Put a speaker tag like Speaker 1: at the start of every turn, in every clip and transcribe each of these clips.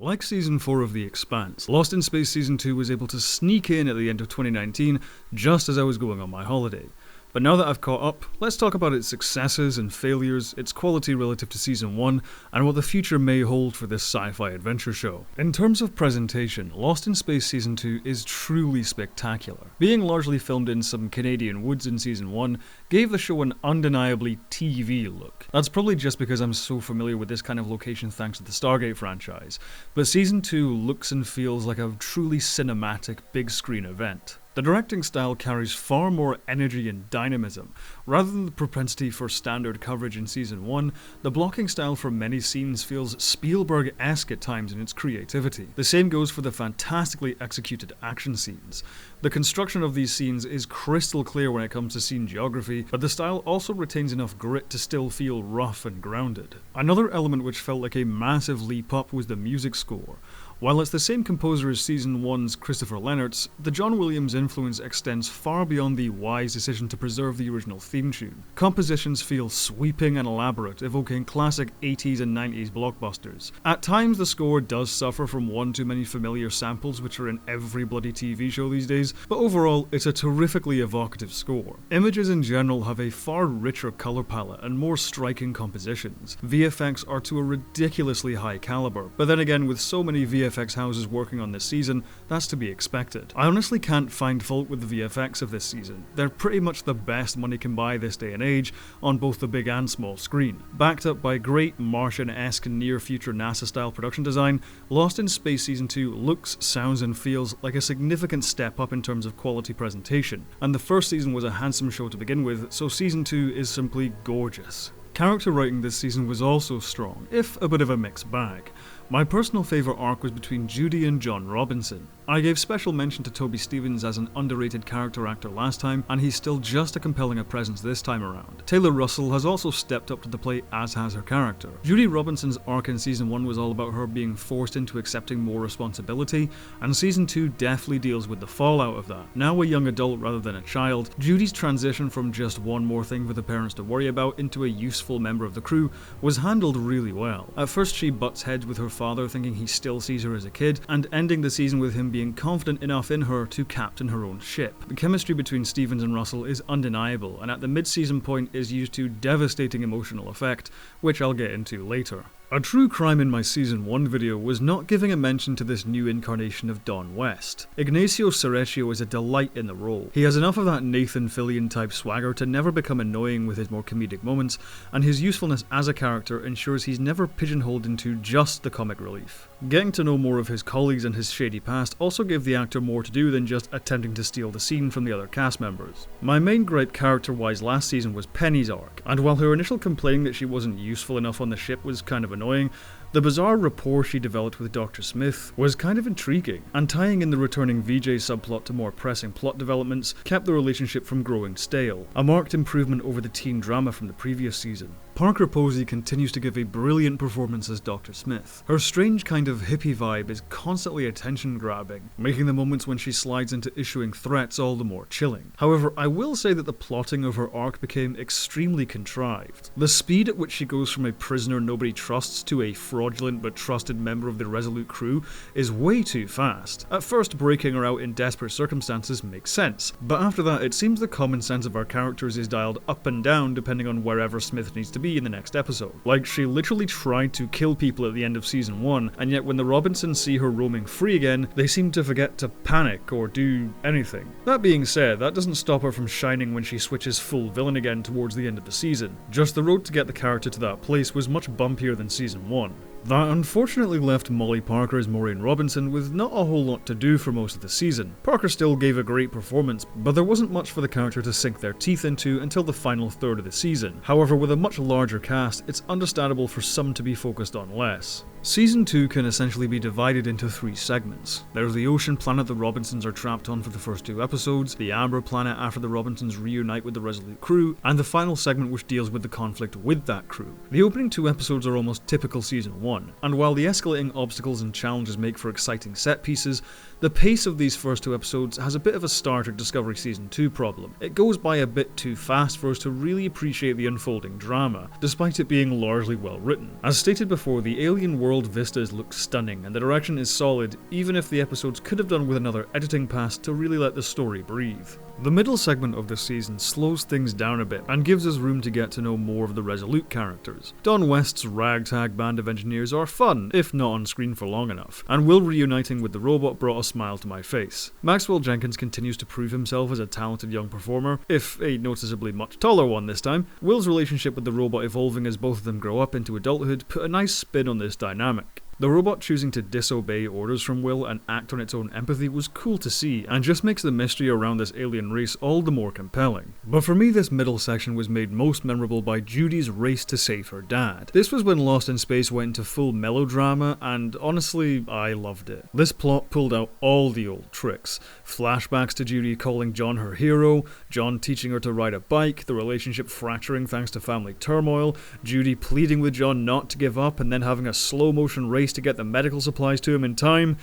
Speaker 1: Like Season 4 of The Expanse, Lost in Space Season 2 was able to sneak in at the end of 2019 just as I was going on my holiday. But now that I've caught up, let's talk about its successes and failures, its quality relative to Season 1, and what the future may hold for this sci-fi adventure show. In terms of presentation, Lost in Space Season 2 is truly spectacular. Being largely filmed in some Canadian woods in Season 1 gave the show an undeniably TV look. That's probably just because I'm so familiar with this kind of location thanks to the Stargate franchise, but Season 2 looks and feels like a truly cinematic big screen event. The directing style carries far more energy and dynamism. Rather than the propensity for standard coverage in Season 1, the blocking style for many scenes feels Spielberg-esque at times in its creativity. The same goes for the fantastically executed action scenes. The construction of these scenes is crystal clear when it comes to scene geography, but the style also retains enough grit to still feel rough and grounded. Another element which felt like a massive leap up was the music score. While it's the same composer as Season 1's Christopher Leonard's, the John Williams influence extends far beyond the wise decision to preserve the original theme tune. Compositions feel sweeping and elaborate, evoking classic 80s and 90s blockbusters. At times the score does suffer from one too many familiar samples which are in every bloody TV show these days, but overall it's a terrifically evocative score. Images in general have a far richer colour palette and more striking compositions. VFX are to a ridiculously high calibre, but then again with so many VFX houses working on this season, that's to be expected. I honestly can't find fault with the VFX of this season. They're pretty much the best money can buy this day and age on both the big and small screen. Backed up by great Martian-esque near-future NASA-style production design, Lost in Space Season 2 looks, sounds and feels like a significant step up in terms of quality presentation. And the first season was a handsome show to begin with, so Season 2 is simply gorgeous. Character writing this season was also strong, if a bit of a mixed bag. My personal favourite arc was between Judy and John Robinson. I gave special mention to Toby Stephens as an underrated character actor last time, and he's still just as compelling a presence this time around. Taylor Russell has also stepped up to the plate, as has her character. Judy Robinson's arc in Season 1 was all about her being forced into accepting more responsibility, and Season 2 deftly deals with the fallout of that. Now a young adult rather than a child, Judy's transition from just one more thing for the parents to worry about into a useful member of the crew was handled really well. At first she butts heads with her father, thinking he still sees her as a kid, and ending the season with him being confident enough in her to captain her own ship. The chemistry between Stephens and Russell is undeniable, and at the mid-season point is used to devastating emotional effect, which I'll get into later. A true crime in my Season 1 video was not giving a mention to this new incarnation of Don West. Ignacio Cereccio is a delight in the role. He has enough of that Nathan Fillion type swagger to never become annoying with his more comedic moments, and his usefulness as a character ensures he's never pigeonholed into just the comic relief. Getting to know more of his colleagues and his shady past also gave the actor more to do than just attempting to steal the scene from the other cast members. My main gripe character-wise last season was Penny's arc, and while her initial complaining that she wasn't useful enough on the ship was kind of annoying, the bizarre rapport she developed with Dr. Smith was kind of intriguing, and tying in the returning VJ subplot to more pressing plot developments kept the relationship from growing stale, a marked improvement over the teen drama from the previous season. Parker Posey continues to give a brilliant performance as Dr. Smith. Her strange kind of hippie vibe is constantly attention-grabbing, making the moments when she slides into issuing threats all the more chilling. However, I will say that the plotting of her arc became extremely contrived. The speed at which she goes from a prisoner nobody trusts to a fraudulent but trusted member of the Resolute crew is way too fast. At first, breaking her out in desperate circumstances makes sense, but after that it seems the common sense of our characters is dialed up and down depending on wherever Smith needs to be in the next episode. Like, she literally tried to kill people at the end of Season 1, and yet when the Robinsons see her roaming free again, they seem to forget to panic or do anything. That being said, that doesn't stop her from shining when she switches full villain again towards the end of the season. Just the road to get the character to that place was much bumpier than Season 1. That unfortunately left Molly Parker as Maureen Robinson with not a whole lot to do for most of the season. Parker still gave a great performance, but there wasn't much for the character to sink their teeth into until the final third of the season. However, with a much larger cast, it's understandable for some to be focused on less. Season 2 can essentially be divided into 3 segments. There's the ocean planet the Robinsons are trapped on for the first 2 episodes, the Amber planet after the Robinsons reunite with the Resolute crew, and the final segment which deals with the conflict with that crew. The opening 2 episodes are almost typical Season 1, and while the escalating obstacles and challenges make for exciting set pieces, the pace of these first 2 episodes has a bit of a Star Trek Discovery Season 2 problem. It goes by a bit too fast for us to really appreciate the unfolding drama, despite it being largely well written. As stated before, the alien world world vistas look stunning and the direction is solid, even if the episodes could have done with another editing pass to really let the story breathe. The middle segment of this season slows things down a bit and gives us room to get to know more of the Resolute characters. Don West's ragtag band of engineers are fun, if not on screen for long enough, and Will reuniting with the robot brought a smile to my face. Maxwell Jenkins continues to prove himself as a talented young performer, if a noticeably much taller one this time. Will's relationship with the robot evolving as both of them grow up into adulthood put a nice spin on this dynamic. The robot choosing to disobey orders from Will and act on its own empathy was cool to see, and just makes the mystery around this alien race all the more compelling. But for me, this middle section was made most memorable by Judy's race to save her dad. This was when Lost in Space went into full melodrama, and honestly, I loved it. This plot pulled out all the old tricks. Flashbacks to Judy calling John her hero, John teaching her to ride a bike, the relationship fracturing thanks to family turmoil, Judy pleading with John not to give up and then having a slow-motion race to get the medical supplies to him in time.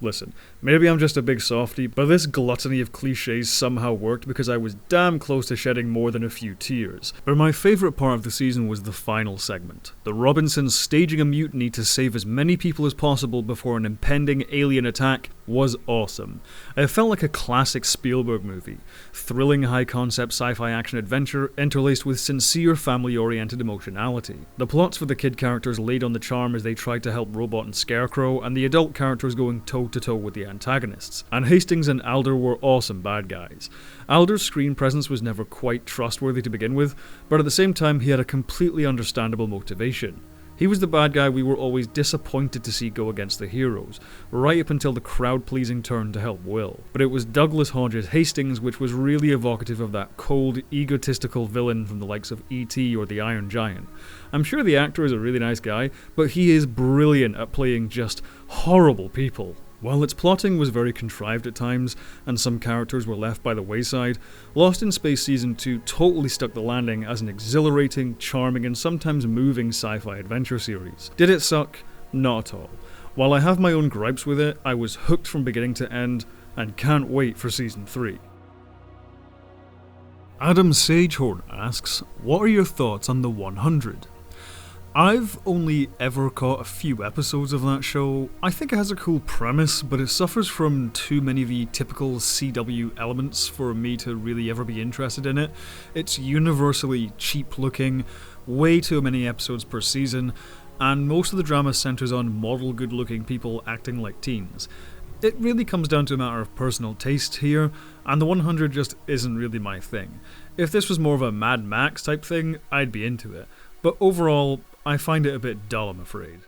Speaker 1: Listen, maybe I'm just a big softie, but this gluttony of cliches somehow worked because I was damn close to shedding more than a few tears. But my favourite part of the season was the final segment. The Robinsons staging a mutiny to save as many people as possible before an impending alien attack was awesome. It felt like a classic Spielberg movie. Thrilling high-concept sci-fi action-adventure interlaced with sincere family-oriented emotionality. The plots for the kid characters laid on the charm as they tried to help Robot and Scarecrow, and the adult characters going toe-to-toe with the antagonists. And Hastings and Alder were awesome bad guys. Alder's screen presence was never quite trustworthy to begin with, but at the same time he had a completely understandable motivation. He was the bad guy we were always disappointed to see go against the heroes, right up until the crowd-pleasing turn to help Will. But it was Douglas Hodges' Hastings which was really evocative of that cold, egotistical villain from the likes of E.T. or the Iron Giant. I'm sure the actor is a really nice guy, but he is brilliant at playing just horrible people. While its plotting was very contrived at times, and some characters were left by the wayside, Lost in Space Season 2 totally stuck the landing as an exhilarating, charming, and sometimes moving sci-fi adventure series. Did it suck? Not at all. While I have my own gripes with it, I was hooked from beginning to end, and can't wait for Season 3. Adam Sagehorn asks, what are your thoughts on The 100? I've only ever caught a few episodes of that show. I think it has a cool premise, but it suffers from too many of the typical CW elements for me to really ever be interested in it. It's universally cheap looking, way too many episodes per season, and most of the drama centers on model good looking people acting like teens. It really comes down to a matter of personal taste here, and The 100 just isn't really my thing. If this was more of a Mad Max type thing, I'd be into it. But overall, I find it a bit dull, I'm afraid.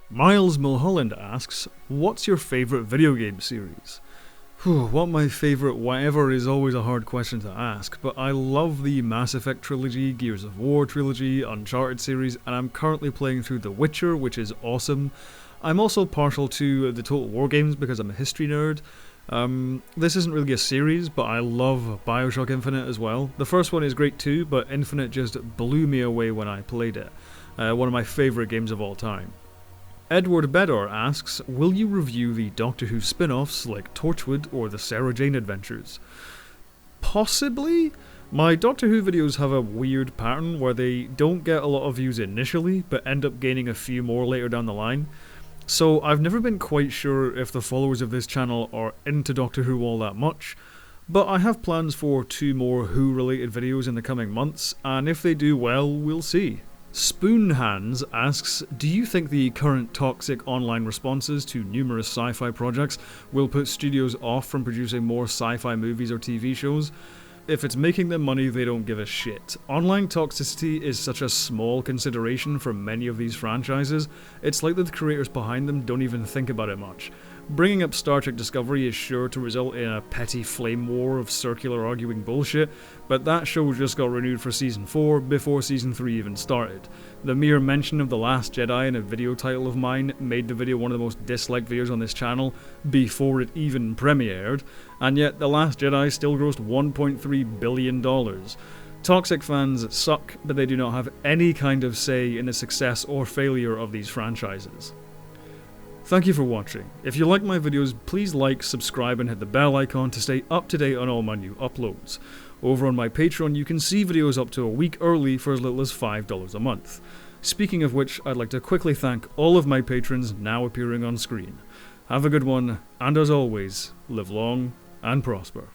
Speaker 1: Miles Mulholland asks, what's your favourite video game series? What my favourite whatever is always a hard question to ask, but I love the Mass Effect trilogy, Gears of War trilogy, Uncharted series, and I'm currently playing through The Witcher, which is awesome. I'm also partial to the Total War games because I'm a history nerd. This isn't really a series, but I love Bioshock Infinite as well. The first one is great too, but Infinite just blew me away when I played it. One of my favourite games of all time. Edward Bedor asks, will you review the Doctor Who spin-offs like Torchwood or the Sarah Jane Adventures? Possibly? My Doctor Who videos have a weird pattern where they don't get a lot of views initially, but end up gaining a few more later down the line. So I've never been quite sure if the followers of this channel are into Doctor Who all that much, but I have plans for 2 more Who related videos in the coming months, and if they do well, we'll see. Spoonhands asks, do you think the current toxic online responses to numerous sci-fi projects will put studios off from producing more sci-fi movies or TV shows? If it's making them money, they don't give a shit. Online toxicity is such a small consideration for many of these franchises, it's like the creators behind them don't even think about it much. Bringing up Star Trek Discovery is sure to result in a petty flame war of circular arguing bullshit, but that show just got renewed for Season 4 before Season 3 even started. The mere mention of The Last Jedi in a video title of mine made the video one of the most disliked videos on this channel before it even premiered, and yet The Last Jedi still grossed $1.3 billion. Toxic fans suck, but they do not have any kind of say in the success or failure of these franchises. Thank you for watching. If you like my videos, please like, subscribe and hit the bell icon to stay up to date on all my new uploads. Over on my Patreon you can see videos up to a week early for as little as $5 a month. Speaking of which, I'd like to quickly thank all of my patrons now appearing on screen. Have a good one, and as always, live long and prosper.